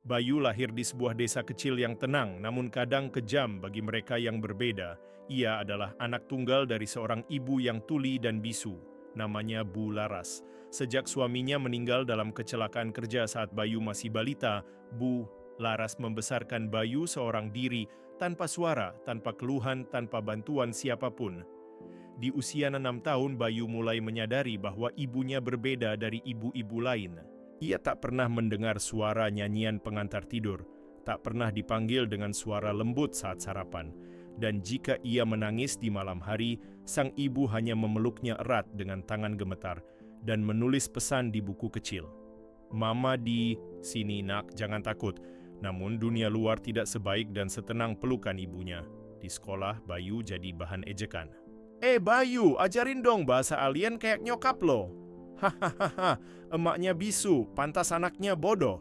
Bayu lahir di sebuah desa kecil yang tenang, namun kadang kejam bagi mereka yang berbeda. Ia adalah anak tunggal dari seorang ibu yang tuli dan bisu, namanya Bu Laras. Sejak suaminya meninggal dalam kecelakaan kerja saat Bayu masih balita, Bu Laras membesarkan Bayu seorang diri, tanpa suara, tanpa keluhan, tanpa bantuan siapapun. Di usia 6 tahun, Bayu mulai menyadari bahwa ibunya berbeda dari ibu-ibu lain. Ia tak pernah mendengar suara nyanyian pengantar tidur, tak pernah dipanggil dengan suara lembut saat sarapan, dan jika ia menangis di malam hari, sang ibu hanya memeluknya erat dengan tangan gemetar dan menulis pesan di buku kecil. "Mama di sini nak, jangan takut." Namun dunia luar tidak sebaik dan setenang pelukan ibunya. Di sekolah, Bayu jadi bahan ejekan. Bayu, ajarin dong bahasa alien kayak nyokap lo." "Hahaha, emaknya bisu, pantas anaknya bodoh."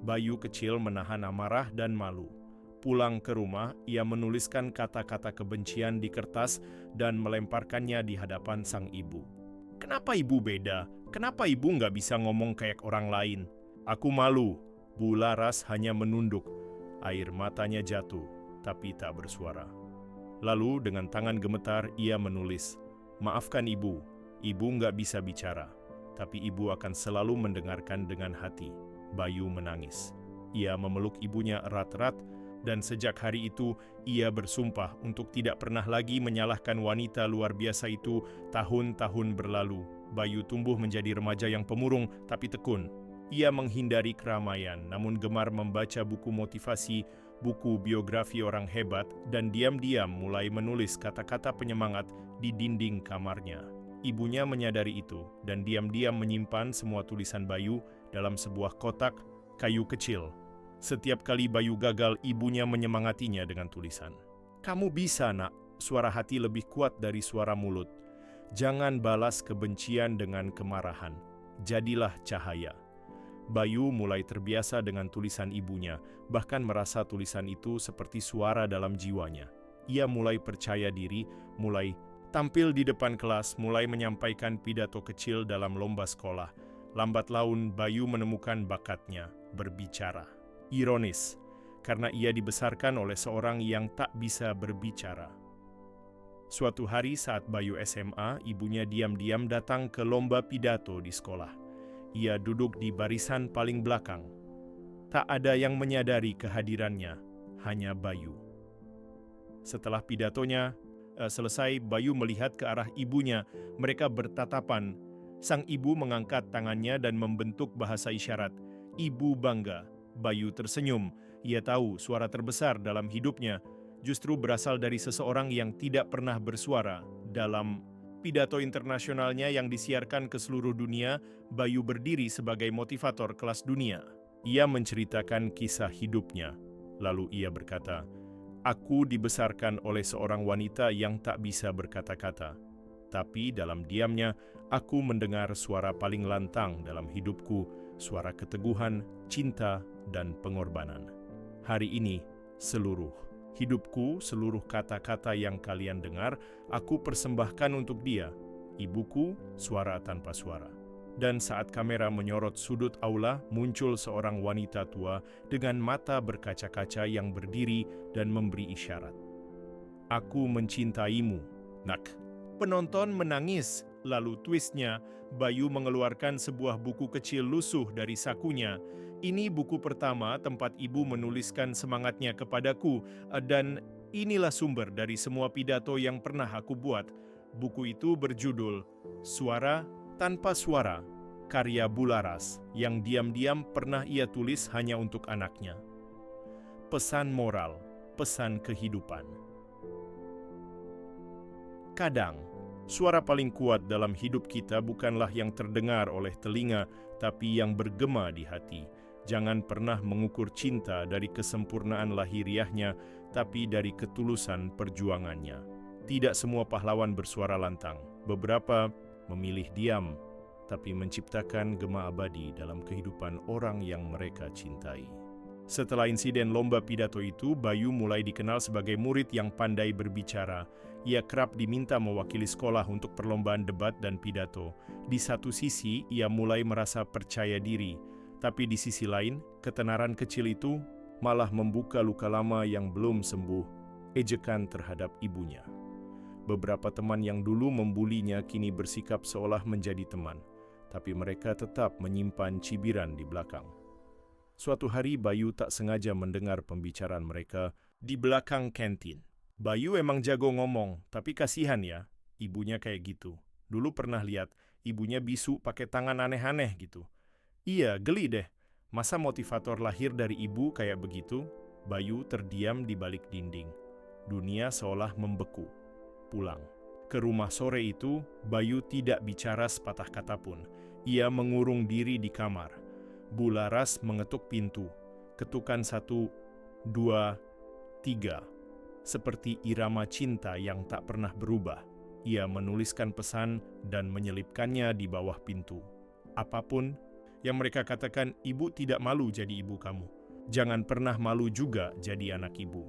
Bayu kecil menahan amarah dan malu. Pulang ke rumah, ia menuliskan kata-kata kebencian di kertas dan melemparkannya di hadapan sang ibu. "Kenapa ibu beda? Kenapa ibu nggak bisa ngomong kayak orang lain?" "Aku malu." Bu Laras hanya menunduk. Air matanya jatuh, tapi tak bersuara. Lalu dengan tangan gemetar ia menulis, "Maafkan ibu, ibu nggak bisa bicara, tapi ibu akan selalu mendengarkan dengan hati." Bayu menangis. Ia memeluk ibunya erat-erat, dan sejak hari itu ia bersumpah untuk tidak pernah lagi menyalahkan wanita luar biasa itu. Tahun-tahun berlalu, Bayu tumbuh menjadi remaja yang pemurung tapi tekun. Ia menghindari keramaian, namun gemar membaca buku motivasi, buku biografi orang hebat, dan diam-diam mulai menulis kata-kata penyemangat di dinding kamarnya. Ibunya menyadari itu dan diam-diam menyimpan semua tulisan Bayu dalam sebuah kotak kayu kecil. Setiap kali Bayu gagal, ibunya menyemangatinya dengan tulisan, "Kamu bisa, nak. Suara hati lebih kuat dari suara mulut. Jangan balas kebencian dengan kemarahan. Jadilah cahaya." Bayu mulai terbiasa dengan tulisan ibunya, bahkan merasa tulisan itu seperti suara dalam jiwanya. Ia mulai percaya diri, mulai tampil di depan kelas, mulai menyampaikan pidato kecil dalam lomba sekolah. Lambat laun, Bayu menemukan bakatnya, berbicara. Ironis, karena ia dibesarkan oleh seorang yang tak bisa berbicara. Suatu hari saat Bayu SMA, ibunya diam-diam datang ke lomba pidato di sekolah. Ia duduk di barisan paling belakang. Tak ada yang menyadari kehadirannya, hanya Bayu. Setelah pidatonya selesai, Bayu melihat ke arah ibunya. Mereka bertatapan. Sang ibu mengangkat tangannya dan membentuk bahasa isyarat. Ibu bangga. Bayu tersenyum. Ia tahu suara terbesar dalam hidupnya justru berasal dari seseorang yang tidak pernah bersuara. Dalam pidato internasionalnya yang disiarkan ke seluruh dunia, Bayu berdiri sebagai motivator kelas dunia. Ia menceritakan kisah hidupnya. Lalu ia berkata, "Aku dibesarkan oleh seorang wanita yang tak bisa berkata-kata. Tapi dalam diamnya, aku mendengar suara paling lantang dalam hidupku, suara keteguhan, cinta, dan pengorbanan. Hari ini, seluruh hidupku, seluruh kata-kata yang kalian dengar, aku persembahkan untuk dia, ibuku, suara tanpa suara." Dan saat kamera menyorot sudut aula, muncul seorang wanita tua dengan mata berkaca-kaca yang berdiri dan memberi isyarat. "Aku mencintaimu, nak." Penonton menangis. Lalu twistnya, Bayu mengeluarkan sebuah buku kecil lusuh dari sakunya. "Ini buku pertama tempat ibu menuliskan semangatnya kepadaku, dan inilah sumber dari semua pidato yang pernah aku buat." Buku itu berjudul Suara Tanpa Suara, karya Bu Laras, yang diam-diam pernah ia tulis hanya untuk anaknya. Pesan moral, pesan kehidupan. Kadang, suara paling kuat dalam hidup kita bukanlah yang terdengar oleh telinga, tapi yang bergema di hati. Jangan pernah mengukur cinta dari kesempurnaan lahiriahnya, tapi dari ketulusan perjuangannya. Tidak semua pahlawan bersuara lantang. Beberapa memilih diam, tapi menciptakan gema abadi dalam kehidupan orang yang mereka cintai. Setelah insiden lomba pidato itu, Bayu mulai dikenal sebagai murid yang pandai berbicara. Ia kerap diminta mewakili sekolah untuk perlombaan debat dan pidato. Di satu sisi, ia mulai merasa percaya diri. Tapi di sisi lain, ketenaran kecil itu malah membuka luka lama yang belum sembuh, ejekan terhadap ibunya. Beberapa teman yang dulu membulinya kini bersikap seolah menjadi teman, tapi mereka tetap menyimpan cibiran di belakang. Suatu hari Bayu tak sengaja mendengar pembicaraan mereka di belakang kantin. Bayu emang jago ngomong, tapi kasihan ya, ibunya kayak gitu. Dulu pernah lihat ibunya bisu pakai tangan aneh-aneh gitu. Iya, geli deh. Masa motivator lahir dari ibu kayak begitu? Bayu terdiam di balik dinding. Dunia seolah membeku. Pulang ke rumah sore itu, Bayu tidak bicara sepatah kata pun. Ia mengurung diri di kamar. Bu Laras mengetuk pintu. Ketukan 1, 2, 3. Seperti irama cinta yang tak pernah berubah. Ia menuliskan pesan dan menyelipkannya di bawah pintu. Apapun yang mereka katakan, ibu tidak malu jadi ibu kamu. Jangan pernah malu juga jadi anak ibu.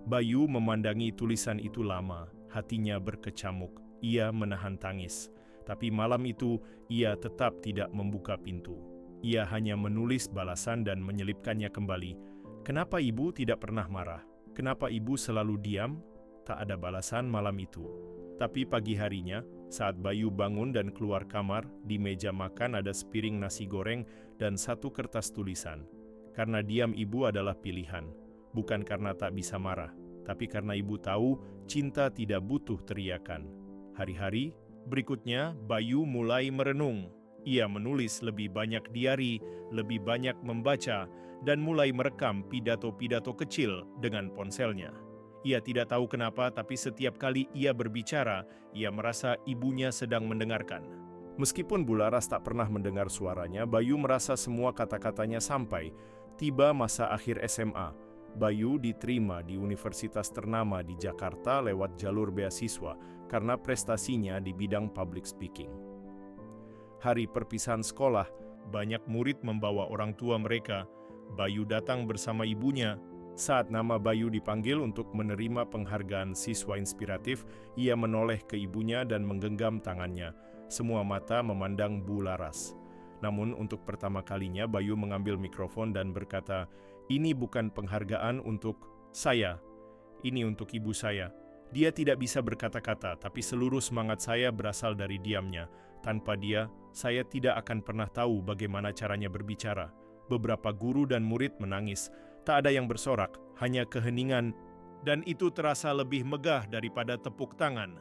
Bayu memandangi tulisan itu lama, hatinya berkecamuk. Ia menahan tangis. Tapi malam itu, ia tetap tidak membuka pintu. Ia hanya menulis balasan dan menyelipkannya kembali. Kenapa ibu tidak pernah marah? Kenapa ibu selalu diam? Tak ada balasan malam itu. Tapi pagi harinya, saat Bayu bangun dan keluar kamar, di meja makan ada sepiring nasi goreng dan 1 kertas tulisan. Karena diam ibu adalah pilihan. Bukan karena tak bisa marah, tapi karena ibu tahu cinta tidak butuh teriakan. Hari-hari berikutnya, Bayu mulai merenung. Ia menulis lebih banyak diari, lebih banyak membaca, dan mulai merekam pidato-pidato kecil dengan ponselnya. Ia tidak tahu kenapa, tapi setiap kali ia berbicara, ia merasa ibunya sedang mendengarkan. Meskipun Bu Laras tak pernah mendengar suaranya, Bayu merasa semua kata-katanya sampai. Tiba masa akhir SMA, Bayu diterima di universitas ternama di Jakarta lewat jalur beasiswa karena prestasinya di bidang public speaking. Hari perpisahan sekolah, banyak murid membawa orang tua mereka. Bayu datang bersama ibunya. Saat nama Bayu dipanggil untuk menerima penghargaan siswa inspiratif, ia menoleh ke ibunya dan menggenggam tangannya. Semua mata memandang Bu Laras. Namun untuk pertama kalinya Bayu mengambil mikrofon dan berkata, "Ini bukan penghargaan untuk saya, ini untuk ibu saya. Dia tidak bisa berkata-kata, tapi seluruh semangat saya berasal dari diamnya. Tanpa dia, saya tidak akan pernah tahu bagaimana caranya berbicara." Beberapa guru dan murid menangis. Tak ada yang bersorak, hanya keheningan, dan itu terasa lebih megah daripada tepuk tangan.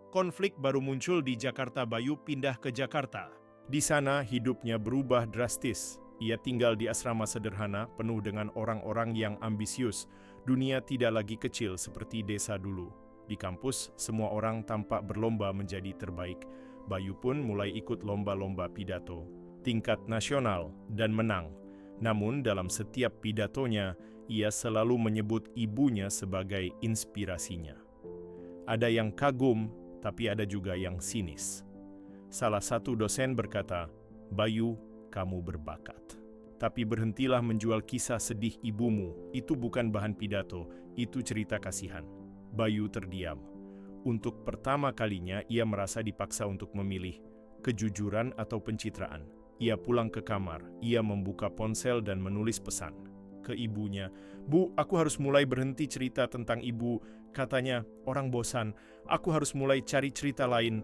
Konflik baru muncul di Jakarta. Bayu pindah ke Jakarta. Di sana hidupnya berubah drastis. Ia tinggal di asrama sederhana, penuh dengan orang-orang yang ambisius. Dunia tidak lagi kecil seperti desa dulu. Di kampus, semua orang tampak berlomba menjadi terbaik. Bayu pun mulai ikut lomba-lomba pidato tingkat nasional dan menang. Namun dalam setiap pidatonya, ia selalu menyebut ibunya sebagai inspirasinya. Ada yang kagum, tapi ada juga yang sinis. Salah satu dosen berkata, "Bayu, kamu berbakat. Tapi berhentilah menjual kisah sedih ibumu. Itu bukan bahan pidato, itu cerita kasihan." Bayu terdiam. Untuk pertama kalinya ia merasa dipaksa untuk memilih kejujuran atau pencitraan. Ia pulang ke kamar, ia membuka ponsel dan menulis pesan ke ibunya. "Bu, aku harus mulai berhenti cerita tentang ibu. Katanya, orang bosan. Aku harus mulai cari cerita lain."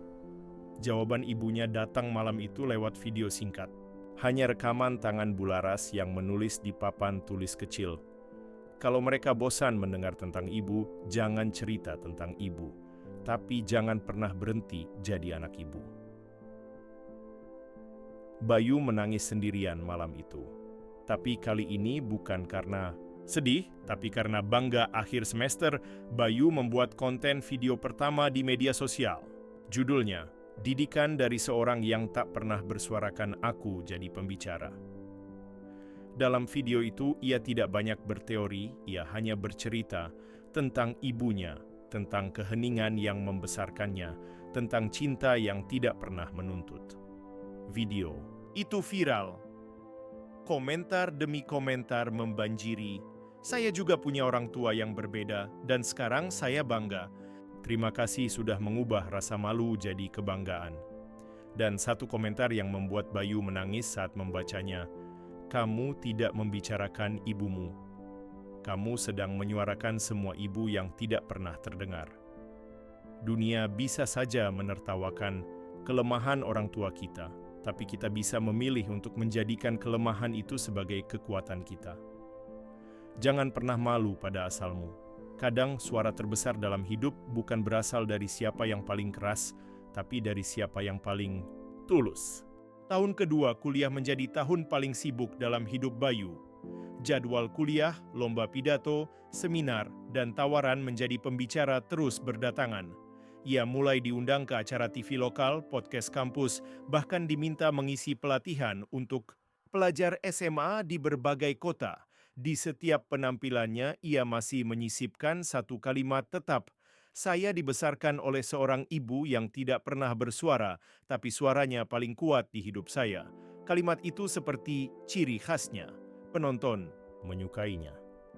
Jawaban ibunya datang malam itu lewat video singkat. Hanya rekaman tangan Bu Laras yang menulis di papan tulis kecil. "Kalau mereka bosan mendengar tentang ibu, jangan cerita tentang ibu. Tapi jangan pernah berhenti jadi anak ibu." Bayu menangis sendirian malam itu. Tapi kali ini bukan karena sedih, tapi karena bangga akhir semester, Bayu membuat konten video pertama di media sosial. Judulnya, "Didikan dari seorang yang tak pernah bersuarakan aku jadi pembicara." Dalam video itu, ia tidak banyak berteori, ia hanya bercerita tentang ibunya, tentang keheningan yang membesarkannya, tentang cinta yang tidak pernah menuntut. Video itu viral. Komentar demi komentar membanjiri. "Saya juga punya orang tua yang berbeda, dan sekarang saya bangga. Terima kasih sudah mengubah rasa malu jadi kebanggaan." Dan satu komentar yang membuat Bayu menangis saat membacanya, "Kamu tidak membicarakan ibumu. Kamu sedang menyuarakan semua ibu yang tidak pernah terdengar." Dunia bisa saja menertawakan kelemahan orang tua kita, tapi kita bisa memilih untuk menjadikan kelemahan itu sebagai kekuatan kita. Jangan pernah malu pada asalmu. Kadang suara terbesar dalam hidup bukan berasal dari siapa yang paling keras, tapi dari siapa yang paling tulus. Tahun kedua kuliah menjadi tahun paling sibuk dalam hidup Bayu. Jadwal kuliah, lomba pidato, seminar, dan tawaran menjadi pembicara terus berdatangan. Ia mulai diundang ke acara TV lokal, podcast kampus, bahkan diminta mengisi pelatihan untuk pelajar SMA di berbagai kota. Di setiap penampilannya, ia masih menyisipkan satu kalimat tetap. "Saya dibesarkan oleh seorang ibu yang tidak pernah bersuara, tapi suaranya paling kuat di hidup saya." Kalimat itu seperti ciri khasnya. Penonton menyukainya.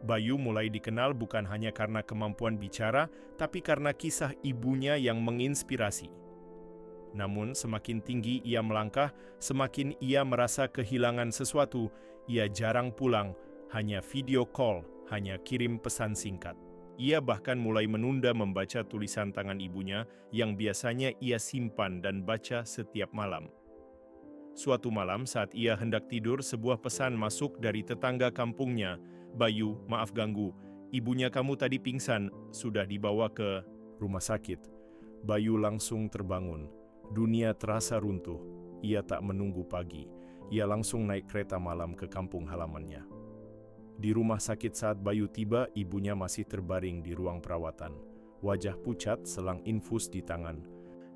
Bayu mulai dikenal bukan hanya karena kemampuan bicara, tapi karena kisah ibunya yang menginspirasi. Namun semakin tinggi ia melangkah, semakin ia merasa kehilangan sesuatu. Ia jarang pulang, hanya video call, hanya kirim pesan singkat. Ia bahkan mulai menunda membaca tulisan tangan ibunya yang biasanya ia simpan dan baca setiap malam. Suatu malam saat ia hendak tidur, sebuah pesan masuk dari tetangga kampungnya. "Bayu, maaf ganggu. Ibunya kamu tadi pingsan, sudah dibawa ke rumah sakit." Bayu langsung terbangun. Dunia terasa runtuh. Ia tak menunggu pagi. Ia langsung naik kereta malam ke kampung halamannya. Di rumah sakit saat Bayu tiba, ibunya masih terbaring di ruang perawatan. Wajah pucat, selang infus di tangan,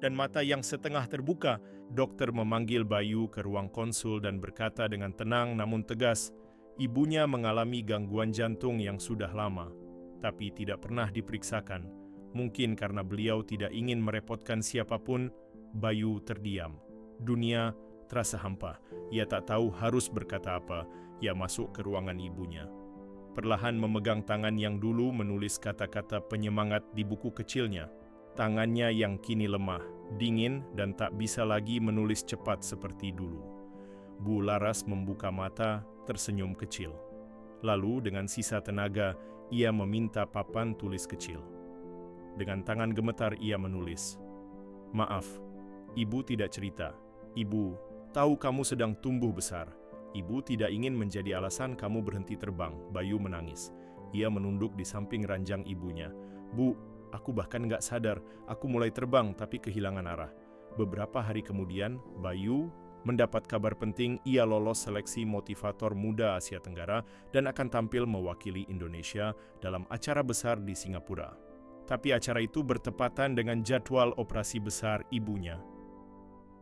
dan mata yang setengah terbuka. Dokter memanggil Bayu ke ruang konsul dan berkata dengan tenang namun tegas, ibunya mengalami gangguan jantung yang sudah lama, tapi tidak pernah diperiksakan. Mungkin karena beliau tidak ingin merepotkan siapapun, Bayu terdiam. Dunia terasa hampa. Ia tak tahu harus berkata apa. Ia masuk ke ruangan ibunya. Perlahan memegang tangan yang dulu menulis kata-kata penyemangat di buku kecilnya. Tangannya yang kini lemah, dingin, dan tak bisa lagi menulis cepat seperti dulu. Bu Laras membuka mata, tersenyum kecil. Lalu dengan sisa tenaga, ia meminta papan tulis kecil. Dengan tangan gemetar ia menulis, "Maaf, Ibu tidak cerita. Ibu tahu kamu sedang tumbuh besar. Ibu tidak ingin menjadi alasan kamu berhenti terbang." Bayu menangis. Ia menunduk di samping ranjang ibunya. "Bu, aku bahkan nggak sadar, aku mulai terbang tapi kehilangan arah." Beberapa hari kemudian, Bayu mendapat kabar penting. Ia lolos seleksi motivator muda Asia Tenggara dan akan tampil mewakili Indonesia dalam acara besar di Singapura. Tapi acara itu bertepatan dengan jadwal operasi besar ibunya.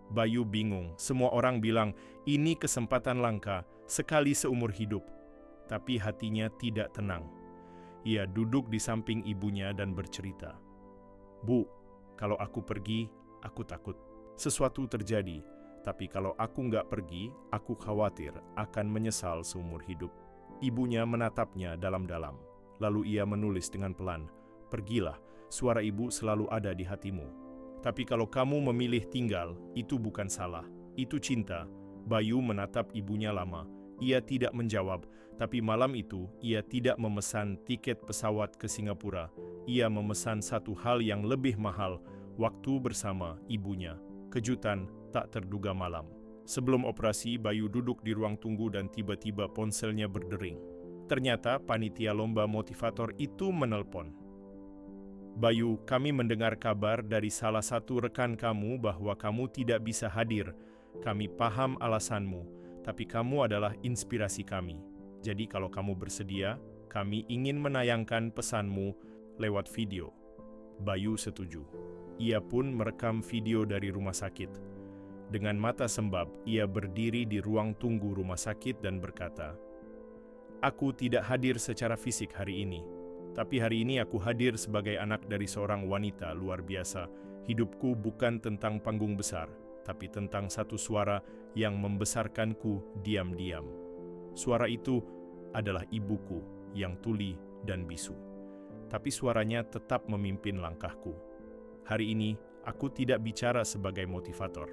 Bayu bingung. Semua orang bilang, ini kesempatan langka, sekali seumur hidup. Tapi hatinya tidak tenang. Ia duduk di samping ibunya dan bercerita, "Bu, kalau aku pergi, aku takut sesuatu terjadi. Tapi kalau aku nggak pergi, aku khawatir akan menyesal seumur hidup." Ibunya menatapnya dalam-dalam. Lalu ia menulis dengan pelan, "Pergilah, suara ibu selalu ada di hatimu. Tapi kalau kamu memilih tinggal, itu bukan salah, itu cinta." Bayu menatap ibunya lama. Ia tidak menjawab, tapi malam itu ia tidak memesan tiket pesawat ke Singapura. Ia memesan satu hal yang lebih mahal, waktu bersama ibunya. Kejutan tak terduga malam. Sebelum operasi, Bayu duduk di ruang tunggu dan tiba-tiba ponselnya berdering. Ternyata panitia lomba motivator itu menelpon. "Bayu, kami mendengar kabar dari salah satu rekan kamu bahwa kamu tidak bisa hadir. Kami paham alasanmu, tapi kamu adalah inspirasi kami. Jadi kalau kamu bersedia, kami ingin menayangkan pesanmu lewat video." Bayu setuju. Ia pun merekam video dari rumah sakit. Dengan mata sembab, ia berdiri di ruang tunggu rumah sakit dan berkata, "Aku tidak hadir secara fisik hari ini. Tapi hari ini aku hadir sebagai anak dari seorang wanita luar biasa. Hidupku bukan tentang panggung besar, tapi tentang satu suara yang membesarkanku diam-diam. Suara itu adalah ibuku yang tuli dan bisu. Tapi suaranya tetap memimpin langkahku. Hari ini aku tidak bicara sebagai motivator,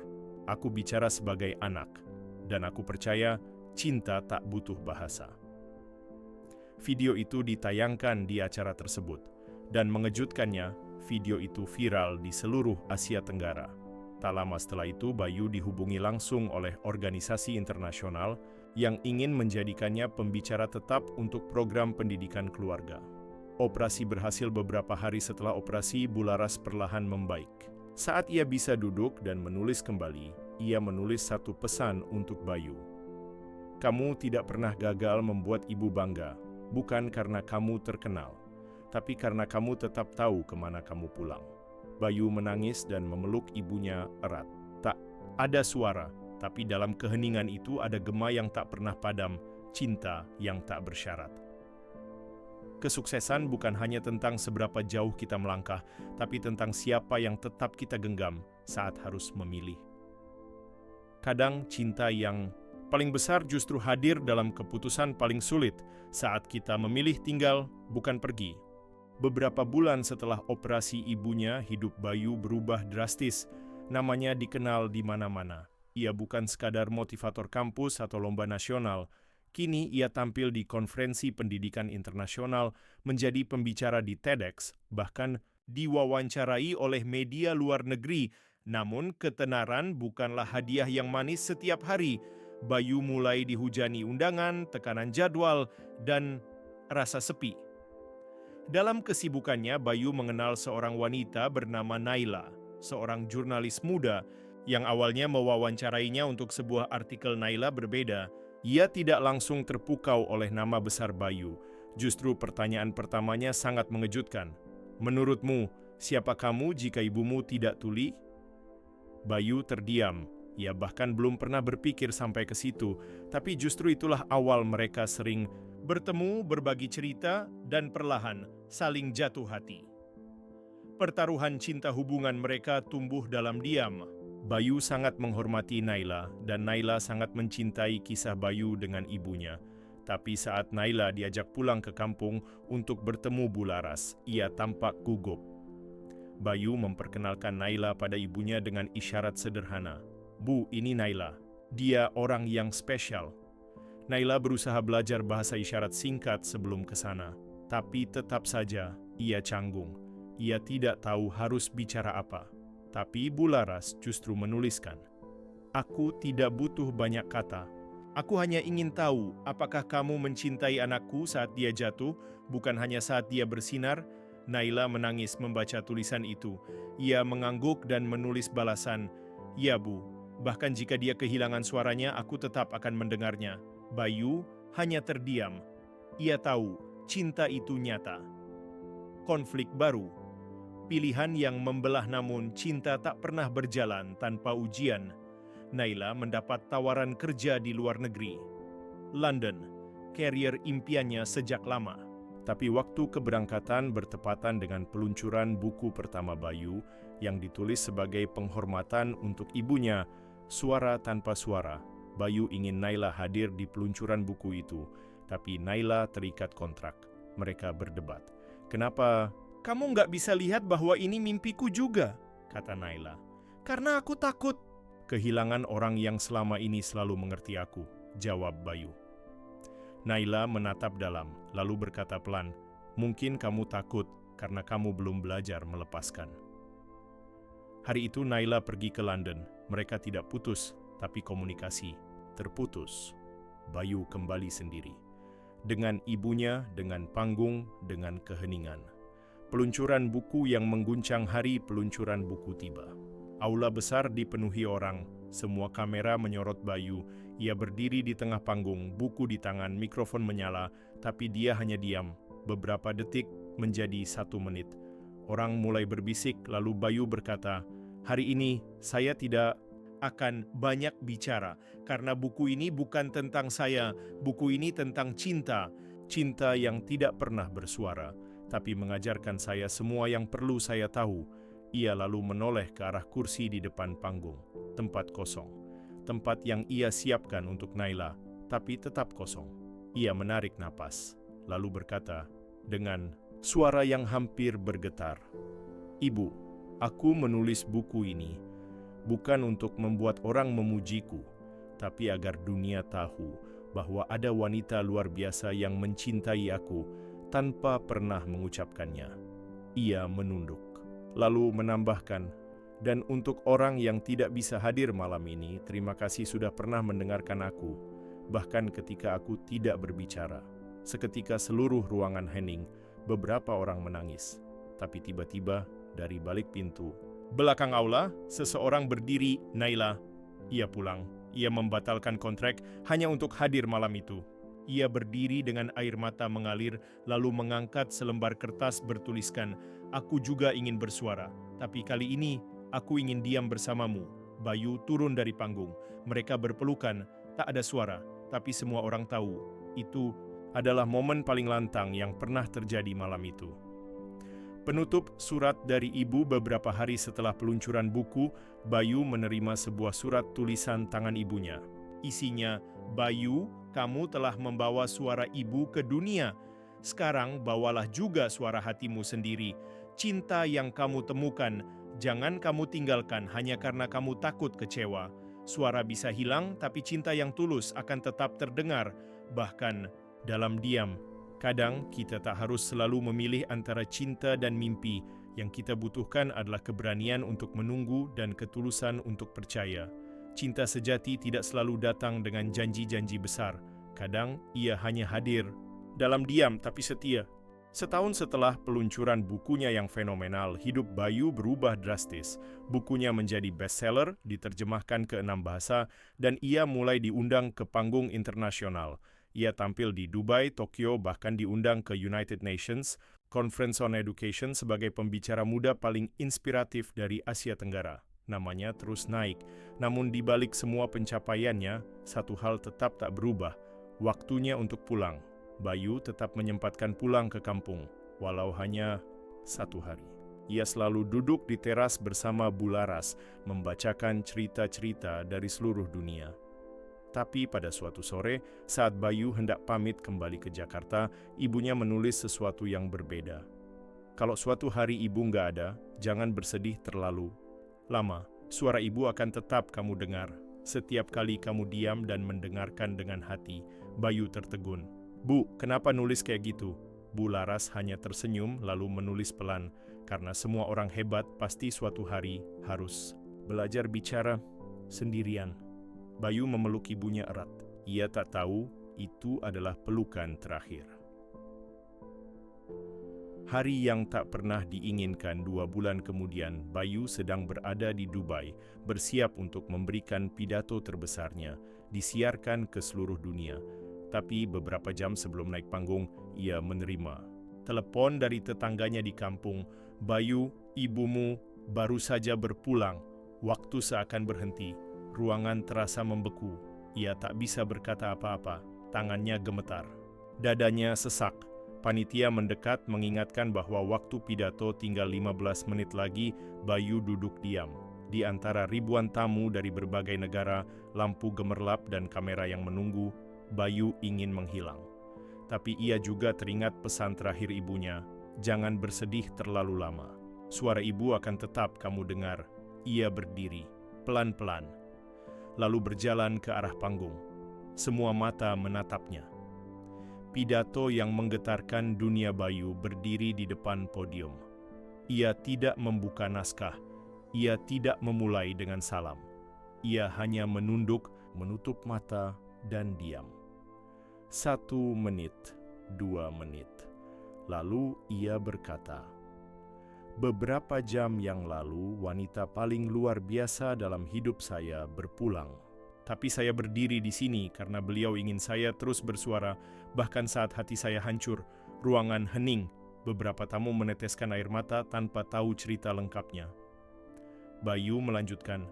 Aku bicara sebagai anak, dan aku percaya cinta tak butuh bahasa. Video itu ditayangkan di acara tersebut, dan mengejutkannya, video itu viral di seluruh Asia Tenggara. Tak lama setelah itu, Bayu dihubungi langsung oleh organisasi internasional yang ingin menjadikannya pembicara tetap untuk program pendidikan keluarga. Operasi berhasil beberapa hari setelah operasi, Bularas perlahan membaik. Saat ia bisa duduk dan menulis kembali, ia menulis satu pesan untuk Bayu. Kamu tidak pernah gagal membuat ibu bangga, bukan karena kamu terkenal, tapi karena kamu tetap tahu kemana kamu pulang. Bayu menangis dan memeluk ibunya erat. Tak ada suara, tapi dalam keheningan itu ada gema yang tak pernah padam, cinta yang tak bersyarat. Kesuksesan bukan hanya tentang seberapa jauh kita melangkah, tapi tentang siapa yang tetap kita genggam saat harus memilih. Kadang cinta yang paling besar justru hadir dalam keputusan paling sulit saat kita memilih tinggal, bukan pergi. Beberapa bulan setelah operasi ibunya, hidup Bayu berubah drastis. Namanya dikenal di mana-mana. Ia bukan sekadar motivator kampus atau lomba nasional. Kini ia tampil di konferensi pendidikan internasional, menjadi pembicara di TEDx, bahkan diwawancarai oleh media luar negeri. Namun ketenaran bukanlah hadiah yang manis setiap hari. Bayu mulai dihujani undangan, tekanan jadwal, dan rasa sepi. Dalam kesibukannya, Bayu mengenal seorang wanita bernama Naila, seorang jurnalis muda yang awalnya mewawancarainya untuk sebuah artikel. Naila berbeda. Ia tidak langsung terpukau oleh nama besar Bayu. Justru pertanyaan pertamanya sangat mengejutkan. Menurutmu, siapa kamu jika ibumu tidak tuli? Bayu terdiam. Ia bahkan belum pernah berpikir sampai ke situ, tapi justru itulah awal mereka sering bertemu, berbagi cerita, dan perlahan saling jatuh hati. Pertaruhan cinta hubungan mereka tumbuh dalam diam. Bayu sangat menghormati Naila, dan Naila sangat mencintai kisah Bayu dengan ibunya. Tapi saat Naila diajak pulang ke kampung untuk bertemu Bularas, ia tampak gugup. Bayu memperkenalkan Naila pada ibunya dengan isyarat sederhana. Bu, ini Naila. Dia orang yang spesial. Naila berusaha belajar bahasa isyarat singkat sebelum ke sana. Tapi tetap saja, ia canggung. Ia tidak tahu harus bicara apa. Tapi Bularas justru menuliskan, "Aku tidak butuh banyak kata. Aku hanya ingin tahu apakah kamu mencintai anakku saat dia jatuh, bukan hanya saat dia bersinar." Naila menangis membaca tulisan itu. Ia mengangguk dan menulis balasan, "Ya Bu, bahkan jika dia kehilangan suaranya, aku tetap akan mendengarnya." Bayu hanya terdiam. Ia tahu cinta itu nyata. Konflik baru. Pilihan yang membelah, namun cinta tak pernah berjalan tanpa ujian. Naila mendapat tawaran kerja di luar negeri. London, karier impiannya sejak lama. Tapi waktu keberangkatan bertepatan dengan peluncuran buku pertama Bayu yang ditulis sebagai penghormatan untuk ibunya, Suara Tanpa Suara. Bayu ingin Naila hadir di peluncuran buku itu, tapi Naila terikat kontrak. Mereka berdebat. "Kenapa kamu nggak bisa lihat bahwa ini mimpiku juga?" kata Naila. "Karena aku takut kehilangan orang yang selama ini selalu mengerti aku," jawab Bayu. Naila menatap dalam, lalu berkata pelan, "Mungkin kamu takut karena kamu belum belajar melepaskan." Hari itu Naila pergi ke London. Mereka tidak putus, tapi komunikasi terputus. Bayu kembali sendiri. Dengan ibunya, dengan panggung, dengan keheningan. Peluncuran buku yang mengguncang hari peluncuran buku tiba. Aula besar dipenuhi orang, semua kamera menyorot Bayu. Ia berdiri di tengah panggung, buku di tangan, mikrofon menyala, tapi dia hanya diam. Beberapa detik menjadi 1 menit. Orang mulai berbisik, lalu Bayu berkata, "Hari ini saya tidak akan banyak bicara, karena buku ini bukan tentang saya, buku ini tentang cinta. Cinta yang tidak pernah bersuara, tapi mengajarkan saya semua yang perlu saya tahu." Ia lalu menoleh ke arah kursi di depan panggung, tempat kosong. Tempat yang ia siapkan untuk Naila, tapi tetap kosong. Ia menarik napas, lalu berkata dengan suara yang hampir bergetar, "Ibu, aku menulis buku ini bukan untuk membuat orang memujiku, tapi agar dunia tahu bahwa ada wanita luar biasa yang mencintai aku tanpa pernah mengucapkannya." Ia menunduk, lalu menambahkan, "Dan untuk orang yang tidak bisa hadir malam ini, terima kasih sudah pernah mendengarkan aku, bahkan ketika aku tidak berbicara." Seketika seluruh ruangan hening, beberapa orang menangis. Tapi tiba-tiba dari balik pintu belakang aula, seseorang berdiri. "Naila." Ia pulang. Ia membatalkan kontrak hanya untuk hadir malam itu. Ia berdiri dengan air mata mengalir, lalu mengangkat selembar kertas bertuliskan, "Aku juga ingin bersuara, tapi kali ini aku ingin diam bersamamu." Bayu turun dari panggung. Mereka berpelukan, tak ada suara, tapi semua orang tahu itu adalah momen paling lantang yang pernah terjadi malam itu. Penutup surat dari ibu. Beberapa hari setelah peluncuran buku, Bayu menerima sebuah surat tulisan tangan ibunya. Isinya, "Bayu, kamu telah membawa suara ibu ke dunia. Sekarang bawalah juga suara hatimu sendiri. Cinta yang kamu temukan, jangan kamu tinggalkan hanya karena kamu takut kecewa. Suara bisa hilang, tapi cinta yang tulus akan tetap terdengar, bahkan dalam diam." Kadang kita tak harus selalu memilih antara cinta dan mimpi. Yang kita butuhkan adalah keberanian untuk menunggu dan ketulusan untuk percaya. Cinta sejati tidak selalu datang dengan janji-janji besar. Kadang ia hanya hadir dalam diam tapi setia. Setahun setelah peluncuran bukunya yang fenomenal, hidup Bayu berubah drastis. Bukunya menjadi bestseller, diterjemahkan ke 6 bahasa, dan ia mulai diundang ke panggung internasional. Ia tampil di Dubai, Tokyo, bahkan diundang ke United Nations Conference on Education sebagai pembicara muda paling inspiratif dari Asia Tenggara. Namanya terus naik. Namun di balik semua pencapaiannya, satu hal tetap tak berubah, waktunya untuk pulang. Bayu tetap menyempatkan pulang ke kampung, walau hanya 1 hari. Ia selalu duduk di teras bersama Bularas, membacakan cerita-cerita dari seluruh dunia. Tapi pada suatu sore, saat Bayu hendak pamit kembali ke Jakarta, ibunya menulis sesuatu yang berbeda. "Kalau suatu hari ibu nggak ada, jangan bersedih terlalu lama. Suara ibu akan tetap kamu dengar. Setiap kali kamu diam dan mendengarkan dengan hati." Bayu tertegun. "Bu, kenapa nulis kayak gitu?" Bu Laras hanya tersenyum lalu menulis pelan, "Karena semua orang hebat pasti suatu hari harus belajar bicara sendirian." Bayu memeluk ibunya erat. Ia tak tahu itu adalah pelukan terakhir. Hari yang tak pernah diinginkan. 2 bulan kemudian, Bayu sedang berada di Dubai, bersiap untuk memberikan pidato terbesarnya, disiarkan ke seluruh dunia. Tapi beberapa jam sebelum naik panggung, ia menerima telepon dari tetangganya di kampung. "Bayu, ibumu baru saja berpulang." Waktu seakan berhenti. Ruangan terasa membeku. Ia tak bisa berkata apa-apa. Tangannya gemetar. Dadanya sesak. Panitia mendekat mengingatkan bahwa waktu pidato tinggal 15 menit lagi. Bayu duduk diam. Di antara ribuan tamu dari berbagai negara, lampu gemerlap dan kamera yang menunggu, Bayu ingin menghilang. Tapi ia juga teringat pesan terakhir ibunya, "Jangan bersedih terlalu lama. Suara ibu akan tetap kamu dengar." Ia berdiri, pelan-pelan, lalu berjalan ke arah panggung. Semua mata menatapnya. Pidato yang menggetarkan dunia. Bayu berdiri di depan podium. Ia tidak membuka naskah. Ia tidak memulai dengan salam. Ia hanya menunduk, menutup mata, dan diam. 1 menit, 2 menit. Lalu ia berkata, "Beberapa jam yang lalu, wanita paling luar biasa dalam hidup saya berpulang. Tapi saya berdiri di sini karena beliau ingin saya terus bersuara, bahkan saat hati saya hancur." Ruangan hening. Beberapa tamu meneteskan air mata tanpa tahu cerita lengkapnya. Bayu melanjutkan,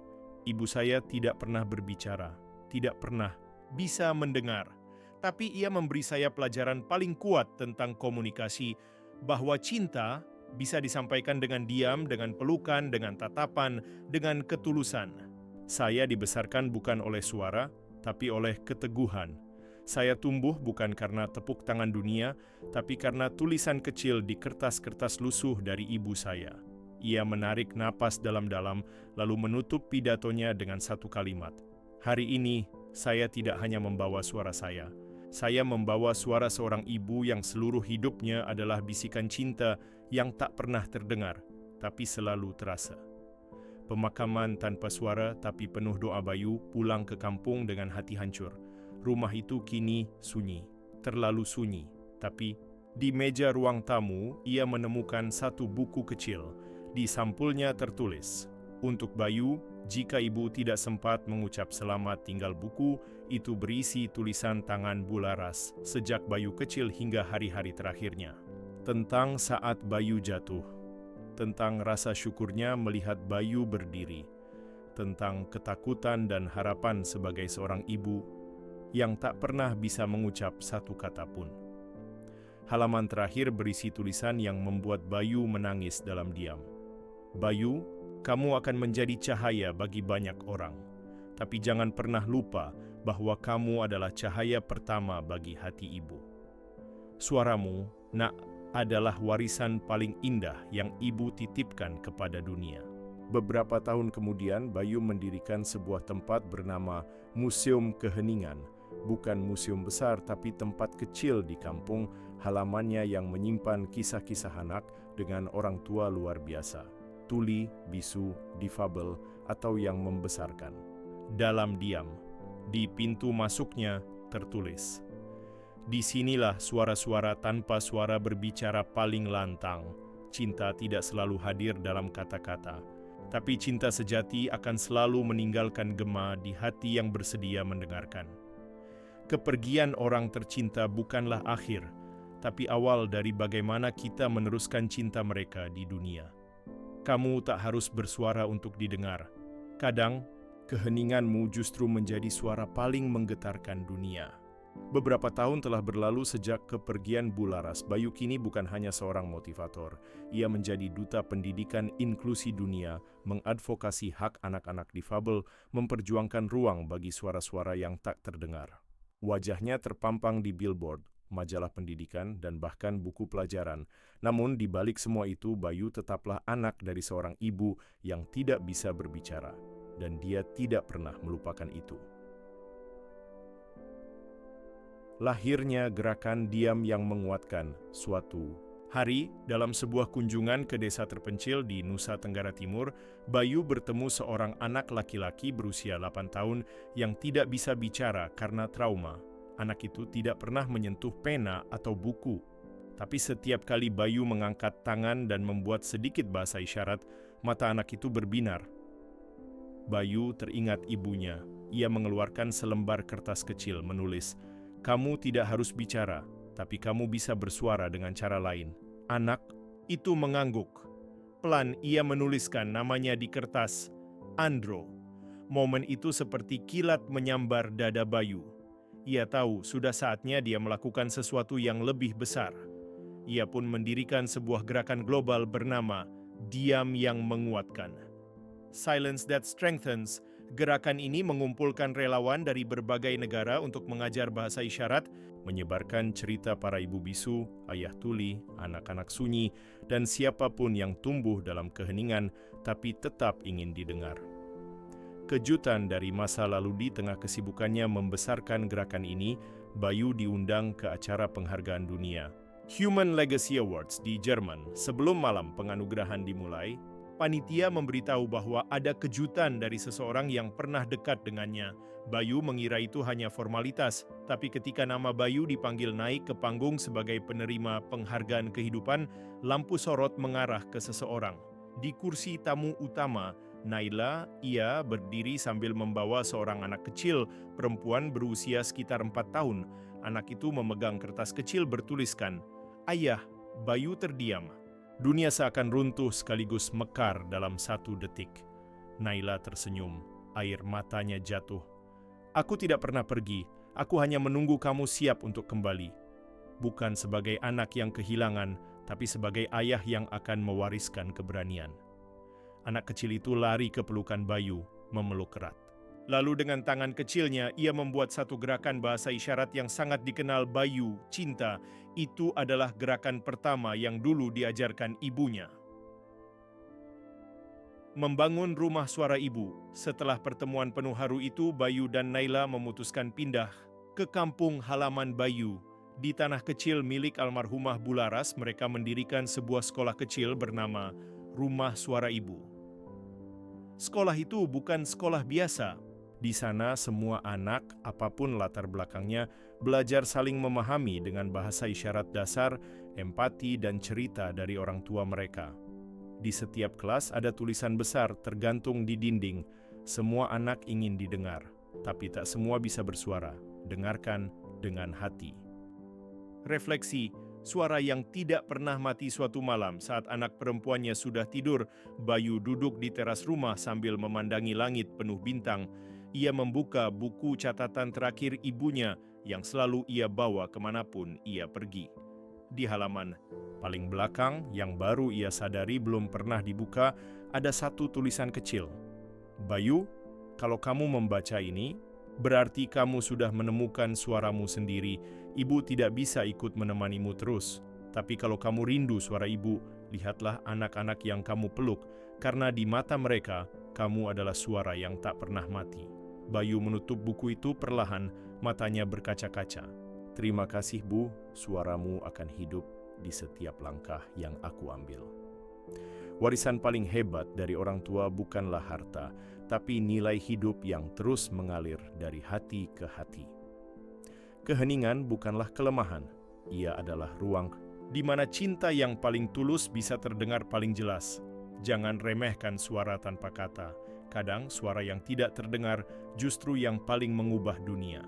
"Ibu saya tidak pernah berbicara, tidak pernah bisa mendengar. Tapi ia memberi saya pelajaran paling kuat tentang komunikasi, bahwa cinta bisa disampaikan dengan diam, dengan pelukan, dengan tatapan, dengan ketulusan. Saya dibesarkan bukan oleh suara, tapi oleh keteguhan. Saya tumbuh bukan karena tepuk tangan dunia, tapi karena tulisan kecil di kertas-kertas lusuh dari ibu saya." Ia menarik napas dalam-dalam, lalu menutup pidatonya dengan satu kalimat. Hari ini, saya tidak hanya membawa suara saya membawa suara seorang ibu yang seluruh hidupnya adalah bisikan cinta yang tak pernah terdengar, tapi selalu terasa. Pemakaman tanpa suara tapi penuh doa Bayu pulang ke kampung dengan hati hancur. Rumah itu kini sunyi, terlalu sunyi, tapi di meja ruang tamu ia menemukan satu buku kecil. Di sampulnya tertulis, "Untuk Bayu, jika ibu tidak sempat mengucap selamat tinggal." Buku itu berisi tulisan tangan Bularas sejak Bayu kecil hingga hari-hari terakhirnya. Tentang saat Bayu jatuh, tentang rasa syukurnya melihat Bayu berdiri, tentang ketakutan dan harapan sebagai seorang ibu yang tak pernah bisa mengucap satu kata pun. Halaman terakhir berisi tulisan yang membuat Bayu menangis dalam diam. Bayu, kamu akan menjadi cahaya bagi banyak orang. Tapi jangan pernah lupa bahwa kamu adalah cahaya pertama bagi hati ibu. Suaramu, nak, adalah warisan paling indah yang ibu titipkan kepada dunia. Beberapa tahun kemudian, Bayu mendirikan sebuah tempat bernama Museum Keheningan. Bukan museum besar, tapi tempat kecil di kampung halamannya yang menyimpan kisah-kisah anak dengan orang tua luar biasa. Tuli, bisu, difabel, atau yang membesarkan. Dalam diam, di pintu masuknya tertulis, "Disinilah suara-suara tanpa suara berbicara paling lantang. Cinta tidak selalu hadir dalam kata-kata, tapi cinta sejati akan selalu meninggalkan gema di hati yang bersedia mendengarkan. Kepergian orang tercinta bukanlah akhir, tapi awal dari bagaimana kita meneruskan cinta mereka di dunia. Kamu tak harus bersuara untuk didengar. Kadang, keheninganmu justru menjadi suara paling menggetarkan dunia." Beberapa tahun telah berlalu sejak kepergian Bularas. Bayu kini bukan hanya seorang motivator. Ia menjadi duta pendidikan inklusi dunia, mengadvokasi hak anak-anak difabel, memperjuangkan ruang bagi suara-suara yang tak terdengar. Wajahnya terpampang di billboard, majalah pendidikan, dan bahkan buku pelajaran. Namun di balik semua itu, Bayu tetaplah anak dari seorang ibu yang tidak bisa berbicara, dan dia tidak pernah melupakan itu. Lahirnya gerakan diam yang menguatkan. Suatu hari, dalam sebuah kunjungan ke desa terpencil di Nusa Tenggara Timur, Bayu bertemu seorang anak laki-laki berusia 8 tahun yang tidak bisa bicara karena trauma. Anak itu tidak pernah menyentuh pena atau buku. Tapi setiap kali Bayu mengangkat tangan dan membuat sedikit bahasa isyarat, mata anak itu berbinar. Bayu teringat ibunya. Ia mengeluarkan selembar kertas kecil menulis, "Kamu tidak harus bicara, tapi kamu bisa bersuara dengan cara lain." Anak itu mengangguk. Pelan ia menuliskan namanya di kertas, Andro. Momen itu seperti kilat menyambar dada Bayu. Ia tahu sudah saatnya dia melakukan sesuatu yang lebih besar. Ia pun mendirikan sebuah gerakan global bernama Diam yang Menguatkan. Silence That Strengthens. Gerakan ini mengumpulkan relawan dari berbagai negara untuk mengajar bahasa isyarat, menyebarkan cerita para ibu bisu, ayah tuli, anak-anak sunyi, dan siapapun yang tumbuh dalam keheningan tapi tetap ingin didengar. Kejutan dari masa lalu di tengah kesibukannya membesarkan gerakan ini, Bayu diundang ke acara penghargaan dunia, Human Legacy Awards di Jerman. Sebelum malam penganugerahan dimulai, panitia memberitahu bahwa ada kejutan dari seseorang yang pernah dekat dengannya. Bayu mengira itu hanya formalitas, tapi ketika nama Bayu dipanggil naik ke panggung sebagai penerima penghargaan kehidupan, lampu sorot mengarah ke seseorang. Di kursi tamu utama, Naila, ia berdiri sambil membawa seorang anak kecil, perempuan berusia sekitar 4 tahun. Anak itu memegang kertas kecil bertuliskan, "Ayah." Bayu terdiam. Dunia seakan runtuh sekaligus mekar dalam 1 detik. Naila tersenyum, air matanya jatuh. "Aku tidak pernah pergi, aku hanya menunggu kamu siap untuk kembali. Bukan sebagai anak yang kehilangan, tapi sebagai ayah yang akan mewariskan keberanian." Anak kecil itu lari ke pelukan Bayu, memeluk erat. Lalu dengan tangan kecilnya, ia membuat satu gerakan bahasa isyarat yang sangat dikenal Bayu, cinta. Itu adalah gerakan pertama yang dulu diajarkan ibunya. Membangun rumah suara ibu. Setelah pertemuan penuh haru itu, Bayu dan Naila memutuskan pindah ke kampung halaman Bayu. Di tanah kecil milik almarhumah Bularas, mereka mendirikan sebuah sekolah kecil bernama Rumah Suara Ibu. Sekolah itu bukan sekolah biasa. Di sana semua anak, apapun latar belakangnya, belajar saling memahami dengan bahasa isyarat dasar, empati, dan cerita dari orang tua mereka. Di setiap kelas ada tulisan besar tergantung di dinding. Semua anak ingin didengar, tapi tak semua bisa bersuara. Dengarkan dengan hati. Refleksi, suara yang tidak pernah mati suatu malam saat anak perempuannya sudah tidur. Bayu duduk di teras rumah sambil memandangi langit penuh bintang. Ia membuka buku catatan terakhir ibunya yang selalu ia bawa kemanapun ia pergi. Di halaman paling belakang yang baru ia sadari belum pernah dibuka, ada satu tulisan kecil. Bayu, kalau kamu membaca ini, berarti kamu sudah menemukan suaramu sendiri. Ibu tidak bisa ikut menemanimu terus. Tapi kalau kamu rindu suara ibu, lihatlah anak-anak yang kamu peluk, karena di mata mereka, kamu adalah suara yang tak pernah mati. Bayu menutup buku itu perlahan, matanya berkaca-kaca. Terima kasih Bu, suaramu akan hidup di setiap langkah yang aku ambil. Warisan paling hebat dari orang tua bukanlah harta, tapi nilai hidup yang terus mengalir dari hati ke hati. Keheningan bukanlah kelemahan, ia adalah ruang di mana cinta yang paling tulus bisa terdengar paling jelas. Jangan remehkan suara tanpa kata. Kadang suara yang tidak terdengar justru yang paling mengubah dunia.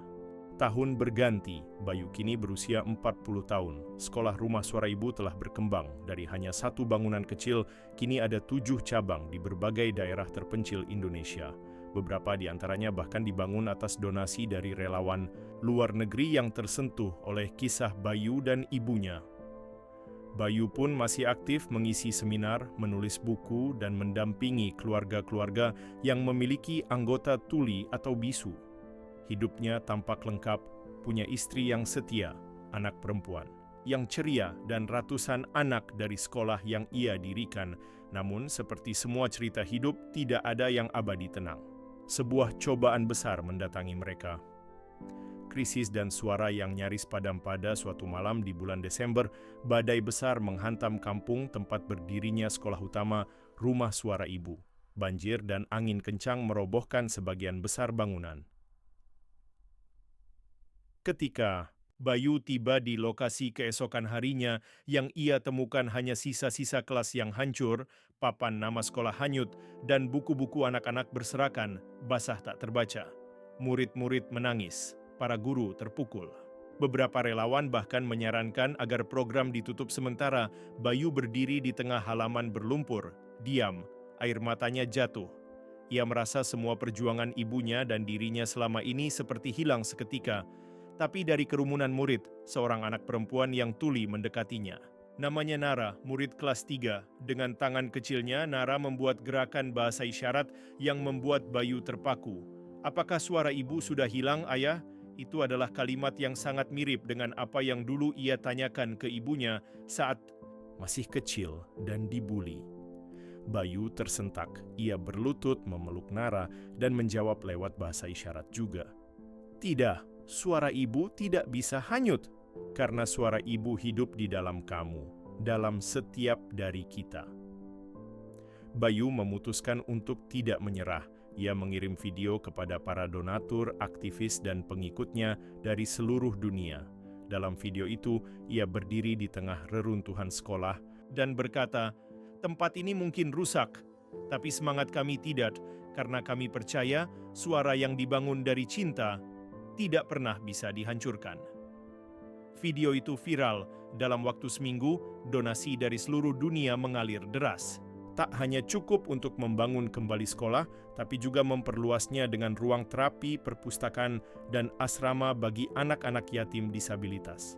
Tahun berganti, Bayu kini berusia 40 tahun. Sekolah Rumah Suara Ibu telah berkembang. Dari hanya satu bangunan kecil, kini ada 7 cabang di berbagai daerah terpencil Indonesia. Beberapa di antaranya bahkan dibangun atas donasi dari relawan luar negeri yang tersentuh oleh kisah Bayu dan ibunya. Bayu pun masih aktif mengisi seminar, menulis buku, dan mendampingi keluarga-keluarga yang memiliki anggota tuli atau bisu. Hidupnya tampak lengkap, punya istri yang setia, anak perempuan yang ceria, dan ratusan anak dari sekolah yang ia dirikan. Namun, seperti semua cerita hidup, tidak ada yang abadi tenang. Sebuah cobaan besar mendatangi mereka. Krisis dan suara yang nyaris padam pada suatu malam di bulan Desember, badai besar menghantam kampung tempat berdirinya sekolah utama Rumah Suara Ibu. Banjir dan angin kencang merobohkan sebagian besar bangunan. Ketika Bayu tiba di lokasi keesokan harinya, yang ia temukan hanya sisa-sisa kelas yang hancur, papan nama sekolah hanyut, dan buku-buku anak-anak berserakan, basah tak terbaca. Murid-murid menangis, para guru terpukul. Beberapa relawan bahkan menyarankan agar program ditutup sementara. Bayu berdiri di tengah halaman berlumpur, diam, air matanya jatuh. Ia merasa semua perjuangan ibunya dan dirinya selama ini seperti hilang seketika. Tapi dari kerumunan murid, seorang anak perempuan yang tuli mendekatinya. Namanya Nara, murid kelas 3. Dengan tangan kecilnya, Nara membuat gerakan bahasa isyarat yang membuat Bayu terpaku. Apakah suara ibu sudah hilang, Ayah? Itu adalah kalimat yang sangat mirip dengan apa yang dulu ia tanyakan ke ibunya saat masih kecil dan dibuli. Bayu tersentak. Ia berlutut memeluk Nara dan menjawab lewat bahasa isyarat juga. Tidak. Suara ibu tidak bisa hanyut, karena suara ibu hidup di dalam kamu, dalam setiap dari kita. Bayu memutuskan untuk tidak menyerah. Ia mengirim video kepada para donatur, aktivis, dan pengikutnya dari seluruh dunia. Dalam video itu, ia berdiri di tengah reruntuhan sekolah dan berkata, "Tempat ini mungkin rusak, tapi semangat kami tidak, karena kami percaya suara yang dibangun dari cinta tidak pernah bisa dihancurkan." Video itu viral. Dalam waktu seminggu, donasi dari seluruh dunia mengalir deras. Tak hanya cukup untuk membangun kembali sekolah, tapi juga memperluasnya dengan ruang terapi, perpustakaan, dan asrama bagi anak-anak yatim disabilitas.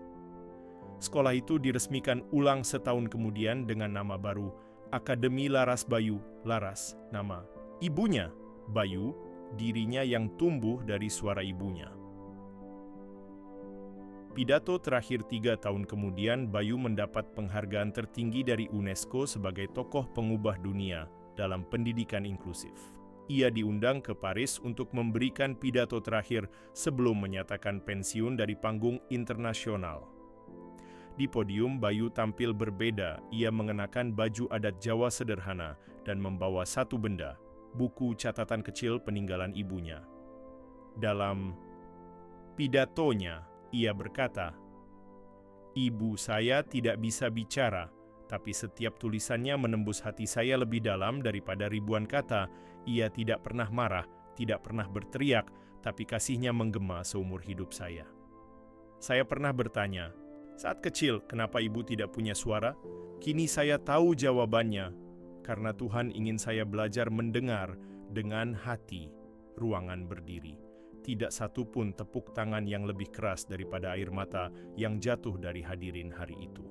Sekolah itu diresmikan ulang setahun kemudian dengan nama baru, Akademi Laras Bayu. Laras, nama ibunya, Bayu, dirinya yang tumbuh dari suara ibunya. Pidato terakhir 3 tahun kemudian, Bayu mendapat penghargaan tertinggi dari UNESCO sebagai tokoh pengubah dunia. dalam pendidikan inklusif. Ia diundang ke Paris untuk memberikan pidato terakhir sebelum menyatakan pensiun dari panggung internasional. Di podium, Bayu tampil berbeda. Ia mengenakan baju adat Jawa sederhana dan membawa satu benda, buku catatan kecil peninggalan ibunya. Dalam pidatonya, ia berkata, "Ibu saya tidak bisa bicara, tapi setiap tulisannya menembus hati saya lebih dalam daripada ribuan kata. Ia tidak pernah marah, tidak pernah berteriak, tapi kasihnya menggema seumur hidup saya." Saya pernah bertanya, "Saat kecil, kenapa ibu tidak punya suara?" Kini saya tahu jawabannya, karena Tuhan ingin saya belajar mendengar dengan hati. Ruangan berdiri. Tidak satu pun tepuk tangan yang lebih keras daripada air mata yang jatuh dari hadirin hari itu.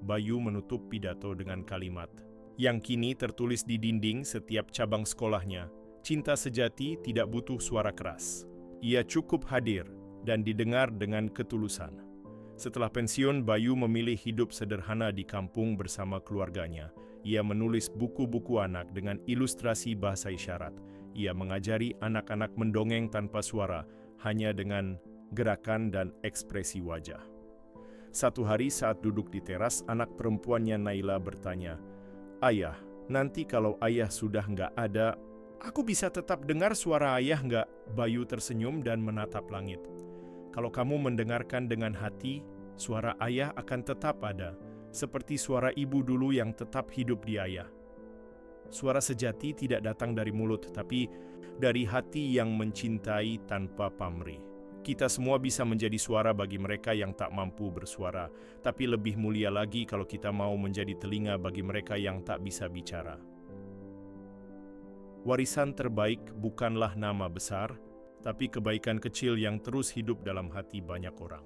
Bayu menutup pidato dengan kalimat yang kini tertulis di dinding setiap cabang sekolahnya. Cinta sejati tidak butuh suara keras. Ia cukup hadir dan didengar dengan ketulusan. Setelah pensiun, Bayu memilih hidup sederhana di kampung bersama keluarganya. Ia menulis buku-buku anak dengan ilustrasi bahasa isyarat. Ia mengajari anak-anak mendongeng tanpa suara, hanya dengan gerakan dan ekspresi wajah. Satu hari saat duduk di teras, anak perempuannya Naila bertanya, "Ayah, nanti kalau ayah sudah nggak ada, aku bisa tetap dengar suara ayah nggak?" Bayu tersenyum dan menatap langit. "Kalau kamu mendengarkan dengan hati, suara ayah akan tetap ada, seperti suara ibu dulu yang tetap hidup di ayah." Suara sejati tidak datang dari mulut, tapi dari hati yang mencintai tanpa pamrih. Kita semua bisa menjadi suara bagi mereka yang tak mampu bersuara, tapi lebih mulia lagi kalau kita mau menjadi telinga bagi mereka yang tak bisa bicara. Warisan terbaik bukanlah nama besar, tapi kebaikan kecil yang terus hidup dalam hati banyak orang.